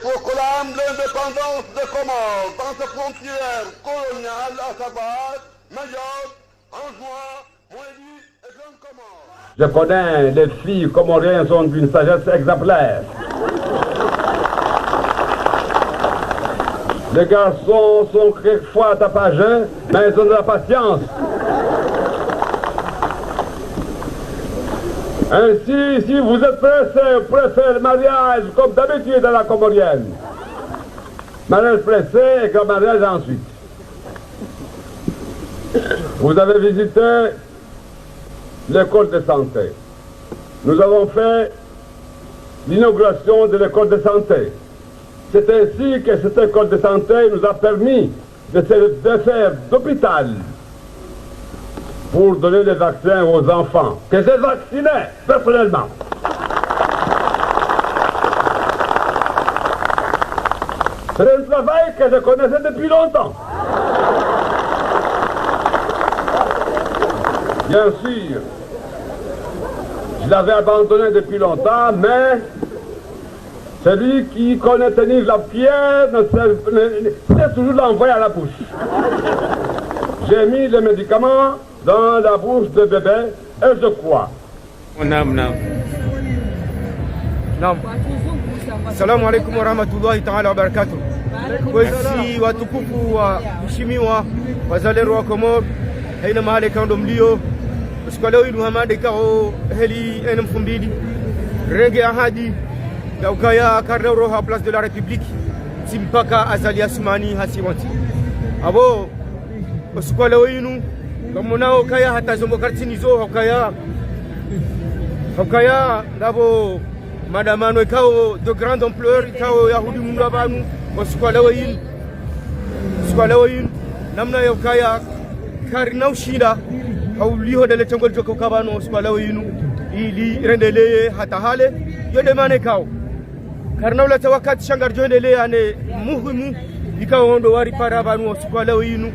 proclame l'indépendance des Comores dans ses frontières coloniales, à savoir Mayotte, Anjouan, Moélie et Grande Comore. Je connais les filles comoriennes sont d'une sagesse exemplaire. Les garçons sont quelquefois tapageux, mais ils ont de la patience. Ainsi, si vous êtes pressé, vous préférez le mariage comme d'habitude à la comorienne. Mariage pressé et grand mariage ensuite. Vous avez visité l'école de santé. Nous avons fait l'inauguration de l'école de santé. C'est ainsi que cette école de santé nous a permis de faire d'hôpital pour donner des vaccins aux enfants, que j'ai vacciné personnellement. C'est un travail que je connaissais depuis longtemps. Bien sûr, je l'avais abandonné depuis longtemps, mais celui qui connaît tenir la pierre c'est toujours l'envoyer à la bouche. J'ai mis les médicaments dans la bouche de bébé et je crois. Naam. Assalamu alaikum wa rahmatullahi ta'ala wa barakatuh. Kwesi watukufu wa mheshimiwa wazalendo wa Komoro haina mahali kando mlio usiku leo inu hamade kao heli NM2 rege ahadi ya ukaya karneuro ha place de la République simpaka azali asumani hasiwanti abo usiku leo inu kamunao kaya hata zombo kartini zo hokaya ndabo madamano ikao de grande ampleur ikao yahudi mundu abanu usiku leo inu namna ya ukaya karina ushida hauliho dele tengol joko kabano usiku leo inu ili rendeleye hata hale yode mane kao karna ulata wakati shangar joendeleye ane muhimu ikao ndo wari para banu usiku leo inu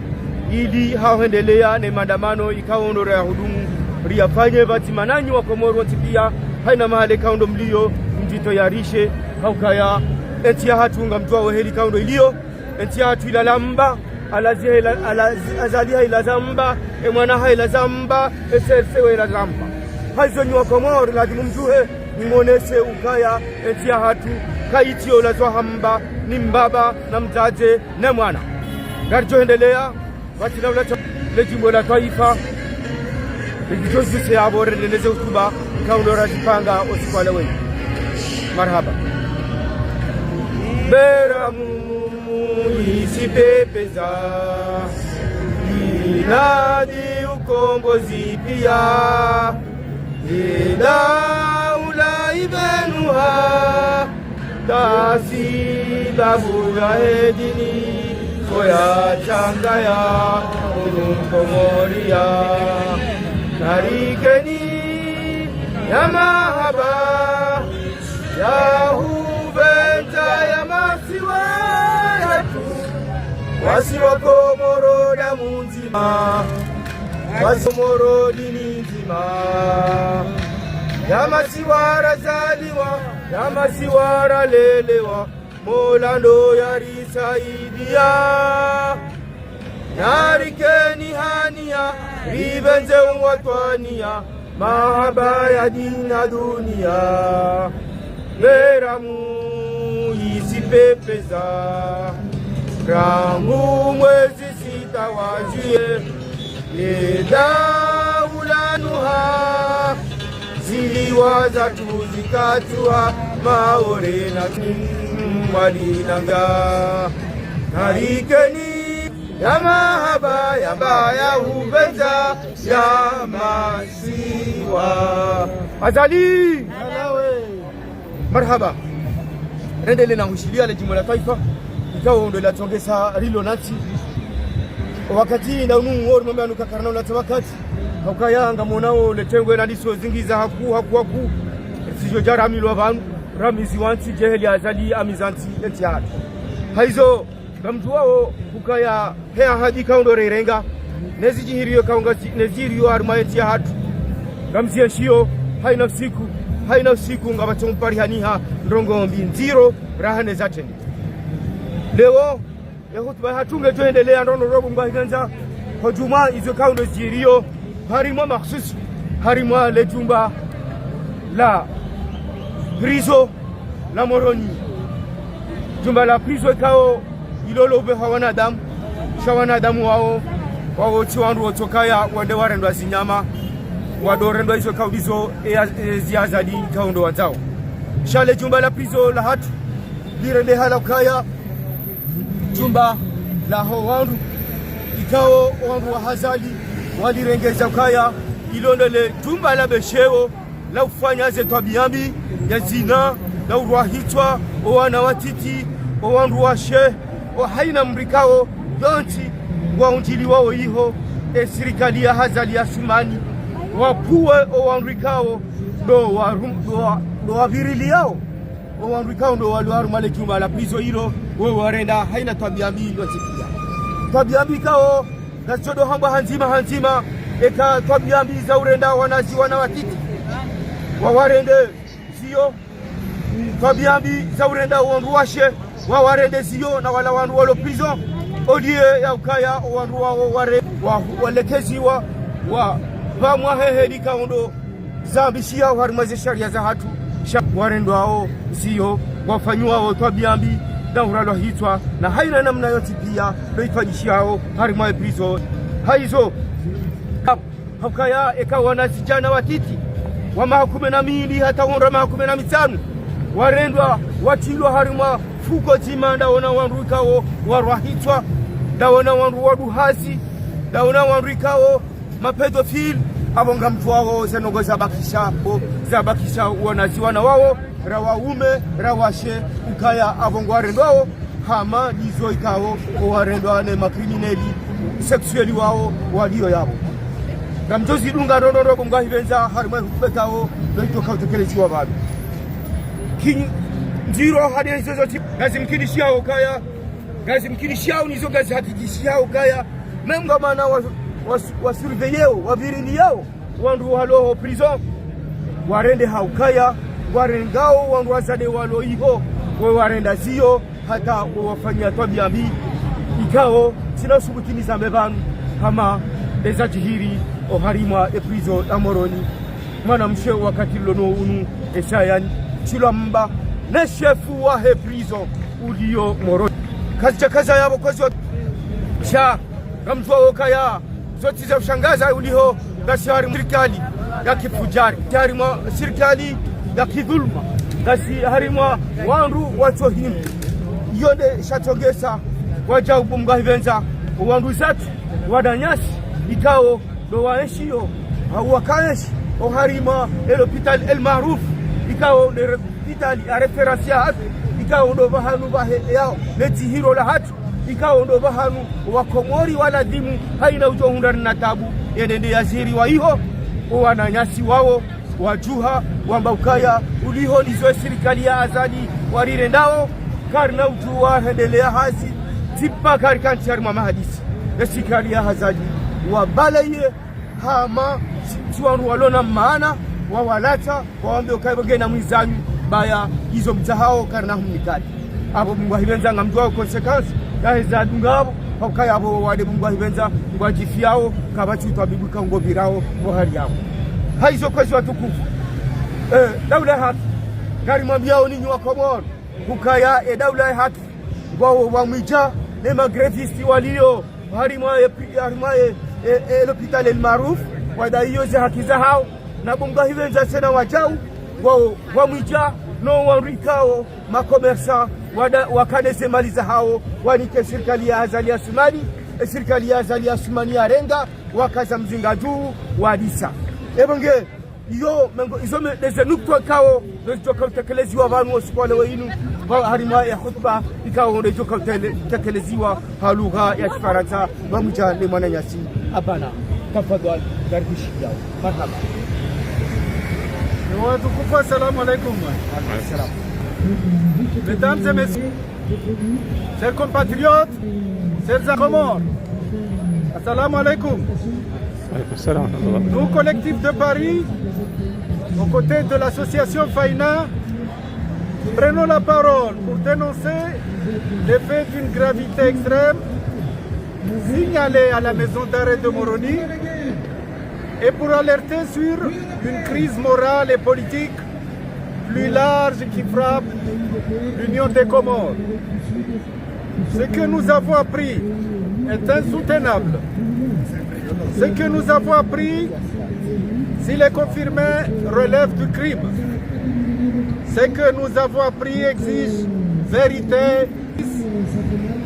ili haendelea ne maandamano ikaondo ya hudumu riyafanye bati mananyi wa Komoro tipia haina mahali kaundo mlio mjito yarishe haukaya enti ya hatunga mtua weheli kaundo ilio enti ya hatu ilalamba azaliha ilazamba emwanaha ilazamba esersewe ilazamba hazonyi wa Komoro lazimu mjuhe nimonese ukaya enti ya hatu kaitio lazwa hamba ni mbaba na mzaje na mwana garjo endelea bati na ulata lejimbo la taifa lijozi se abore leleze utuba kaundo rajipanga osikwala wewe marhaba beramu isipepeza inadi ukombozi pia ida ulaibenuha tasila buya edini Koya changaya Komoria Narikeni Yamahaba Yahuventa Yamasiwa Wasiwa Komoro da munzima Wasomoro dinizima Yamasiwara zaliwa Yamasiwara lelewa Molando yarisaidia Narikeni hania Ribenze umwatwania Mahaba ya dina dunia Beramu isipepeza Rangu mwezi sita wajie Leda ulanuha Ziliwaza tuzikatua Maore na Malinanga Narikeni Yamahaba Yabaya Ubenza Yamasiwa Azali Marhaba Rendele na hushilia lejimo la taifa Ikao ndo la tongesa rilo nati Wakati na unu uoru mweme anuka karana ulata wakati Haukaya anga monao letengwe na diso zingiza haku Sijo jara milo wabanu Ramizi wanti jeheli azali amizanti entiari Haizo gamtu wao kukaya hea hadi kaundo reirenga Nezijihiriyo kaungazi Neziriyo arumayeti ya hatu Gamzi ya shio haina siku haina usiku ngabachompari haniha ndongombi nziro rahane zatende leo ya hutuba hatunge tuendelea ndono robo mbahiganza hujuma izo kaundo zirio harimo makhsus harimo le jumba la prizo la Moroni jumba la prizo kao ilolo be hawana damu shawana damu wao chiwandu otokaya wande warendwa zinyama wadorendwa hizo kaudizo ziazadi kaundo wazao shale jumba la prizo la hatu lirende halakaya jumba la howandu ikao wandu wa hazali walirengeza kaya ilondele jumba la besheo la ufanya ze tabiambi ya zina la urwahitwa wana watiti wandu wa she haina mrikao yonti wa unjili wao iho serikali ya hazali ya sumani wapuwe wanrikao do wavirili yao wanrikao ndo waluaru male jumba la prizo hilo warenda haina tabiambi yotikia tabiambi kao na chodo hamba hanzima eka tabiambi za urenda wanazi wana watiti wawarende sio tabiambi za urenda wanruashe wawarende sio na wala wanru walo prison odie ya ukaya wanru wao walekeziwa wa vamwa hehedi kaundo zambishia harimaze sharia za hatu warendo hao sio wafanywa wao tabiambi na uralo hitwa na haina namna yote pia loifanyishao harimaye prison haizo hakaya eka wanasijana watiti wa mahakume na mili hata honra mahakume na mitanu warendwa watilwa harima fuko zima ndaona wanruikao warwahitwa ndaona wanru waduhasi ndaona wanruikao mapedofil abonga mtu wao zenogo zabakisha wanaziwana wao rawaume rawashe ukaya abongo warendwao hama nizo ikao warendwa ne makrimineli sexueli wao walio yabo gamjozi dunga rondo bunga hivenza harima hupekao loitoka utekeleziwa babi njiro hadi hizo zote gazi mkilishia ukaya gazi mkilishia nizo gazi hakikishia ukaya menga mana wasurveyeo wavirili yao wandu halo prison warende haukaya warengao wandu wazade walo iho warenda zio hata wafanya tabiambi ikao sina subutiniza mebanu kama ezajihiri oharima prison la Moroni mwana mshe wakati lono unu esayani chilamba na shefu wa prison ulio Moroni kaza yabo kwa zote cha kamtwa okaya zote za ushangaza uliho gasi serikali ya kifujari harima serikali ya kidhulma gasi harima wandu watohimu yonde shatogesa waja ubumga hivenza wandu zatu wadanyasi ikao do waeshio au wakaeshi o harima l'hôpital El Maruf ikao le hospital ya referencia hatu ikao ndo bahanu bahe yao leti hiro la hatu ikao ndo bahanu wakomori wala dimu haina ujohundari na tabu yenende yaziri wa iho wananyasi wao wajuha wamba ukaya uliho nizo serikali ya azadi warire ndao karna ujuwa hendelea hazi tipa karikanti harima mahadisi ya serikali ya azadi wabalaye hama tuwanu walona maana wawalata wawambe ukaiboge na mwizanyu baya hizo mtahao karna humnikali abo mungwa hivenza nga mtuwa konsekansi ya dungabo ukaya abo wade mungwa hivenza mungwa jifiao kabachu utabibuka ngobirao mohari yao haizo kwezi watukufu daula haki karimambiao ninyi wa Komoro ukaya daula haki wao wamija ne magrefisti walio harimaye l'hôpital El Maruf wadaiyo za haki za hao na bunga hivenza sena wajau wao wamija no warikao makomersa wakadese mali za hao wanike serikali ya azali ya Sumani serikali ya azali ya Sumani ya renga wakaza mzinga juu wadisa ebonge iyo mengo izome leze nukto kao ndoka utekeleziwa vanu osipole wenu harima ya khutba ikao ndoka utekeleziwa halugha ya Kifaransa bamuja le mwana nyasi abana tafadhali garbishi yao marhaba watukufu assalamu alaikum. Salam. Mesdames et messieurs, chers compatriotes, chers Comores, assalamu alaikum. Nous, collectifs de Paris, aux côtés de l'association Faïna, prenons la parole pour dénoncer les faits d'une gravité extrême signalés à la maison d'arrêt de Moroni et pour alerter sur une crise morale et politique plus large qui frappe l'Union des Comores. Ce que nous avons appris est insoutenable. Ce que nous avons appris, s'il est confirmé, relève du crime. Ce que nous avons appris exige vérité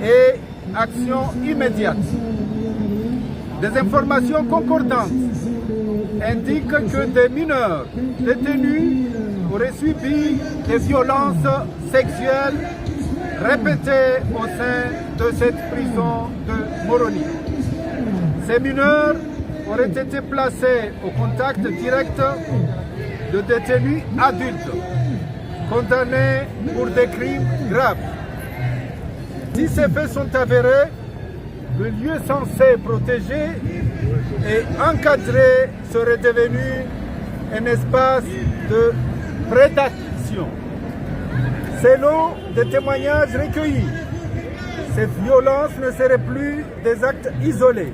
et action immédiate. Des informations concordantes indiquent que des mineurs détenus auraient subi des violences sexuelles répétées au sein de cette prison de Moroni. Ces mineurs auraient été placés au contact direct de détenus adultes, condamnés pour des crimes graves. Si ces faits sont avérés, le lieu censé protéger et encadrer serait devenu un espace de prédation. Selon des témoignages recueillis, ces violences ne seraient plus des actes isolés.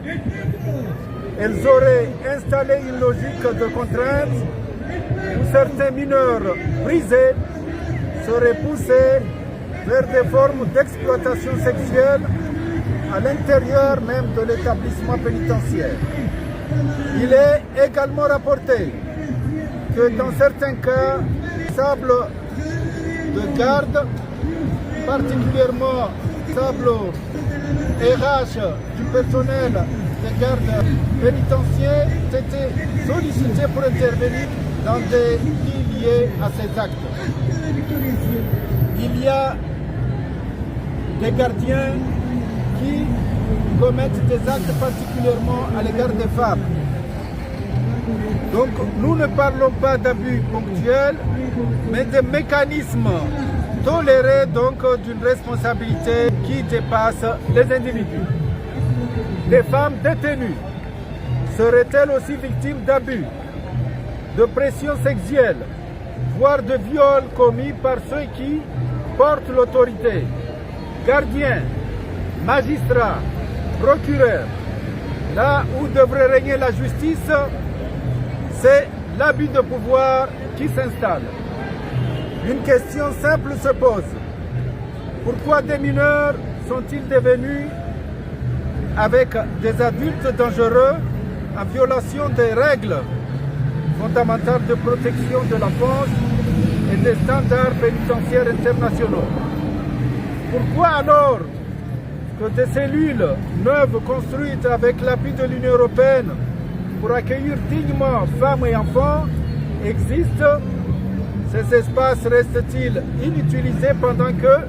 Elles auraient installé une logique de contrainte où certains mineurs brisés seraient poussés vers des formes d'exploitation sexuelle à l'intérieur même de l'établissement pénitentiaire. Il est également rapporté que dans certains cas, sable de garde, particulièrement sable RH du personnel de garde pénitentiaire, étaient sollicités pour intervenir dans des lits liés à ces actes. Il y a des gardiens qui commettent des actes particulièrement à l'égard des femmes. Donc nous ne parlons pas d'abus ponctuels, mais de mécanismes tolérés, donc d'une responsabilité qui dépasse les individus. Les femmes détenues seraient-elles aussi victimes d'abus, de pression sexuelle, voire de viols commis par ceux qui portent l'autorité, gardiens, magistrats, procureurs? Là où devrait régner la justice, c'est l'abus de pouvoir qui s'installe. Une question simple se pose. Pourquoi des mineurs sont-ils devenus avec des adultes dangereux en violation des règles fondamentales de protection de l'enfance et des standards pénitentiaires internationaux? Pourquoi alors que des cellules neuves construites avec l'appui de l'Union européenne pour accueillir dignement femmes et enfants existent, ces espaces restent-ils inutilisés pendant que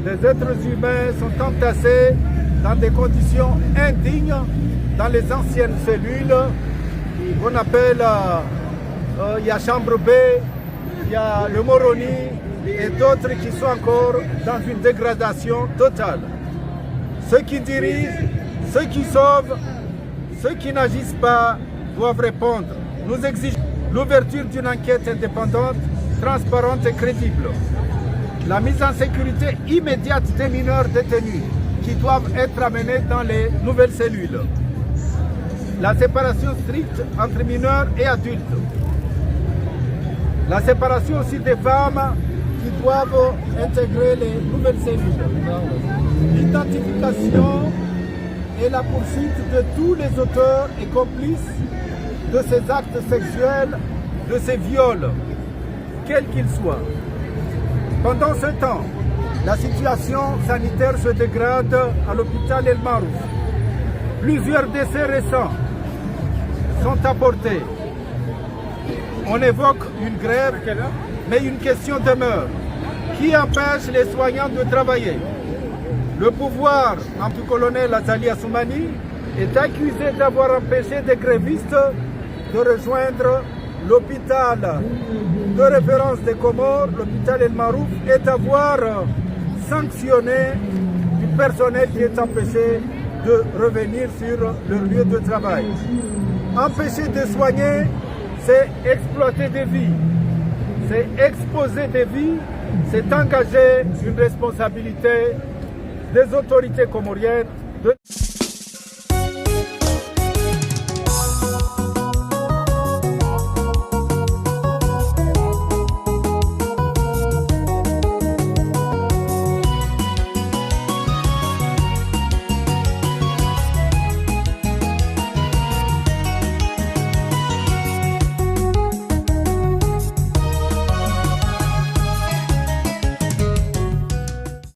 les êtres humains sont entassés dans des conditions indignes dans les anciennes cellules qu'on appelle, il y a Chambre B, il y a le Moroni et d'autres qui sont encore dans une dégradation totale. Ceux qui dirigent, ceux qui sauvent, ceux qui n'agissent pas doivent répondre. Nous exigeons l'ouverture d'une enquête indépendante, transparente et crédible. La mise en sécurité immédiate des mineurs détenus qui doivent être amenés dans les nouvelles cellules. La séparation stricte entre mineurs et adultes. La séparation aussi des femmes qui doivent intégrer les nouvelles cellules. L'identification et la poursuite de tous les auteurs et complices de ces actes sexuels, de ces viols, quels qu'ils soient. Pendant ce temps, la situation sanitaire se dégrade à l'hôpital El Marouf. Plusieurs décès récents sont apportés. On évoque une grève, mais une question demeure. Qui empêche les soignants de travailler? Le pouvoir, en tout colonel Azali Assoumani, est accusé d'avoir empêché des grévistes de rejoindre l'hôpital de référence des Comores, l'hôpital El Marouf, et d'avoir sanctionné du personnel qui est empêché de revenir sur leur lieu de travail. Empêcher de soigner, c'est exploiter des vies, c'est exposer des vies, c'est engager une responsabilité des autorités comoriennes.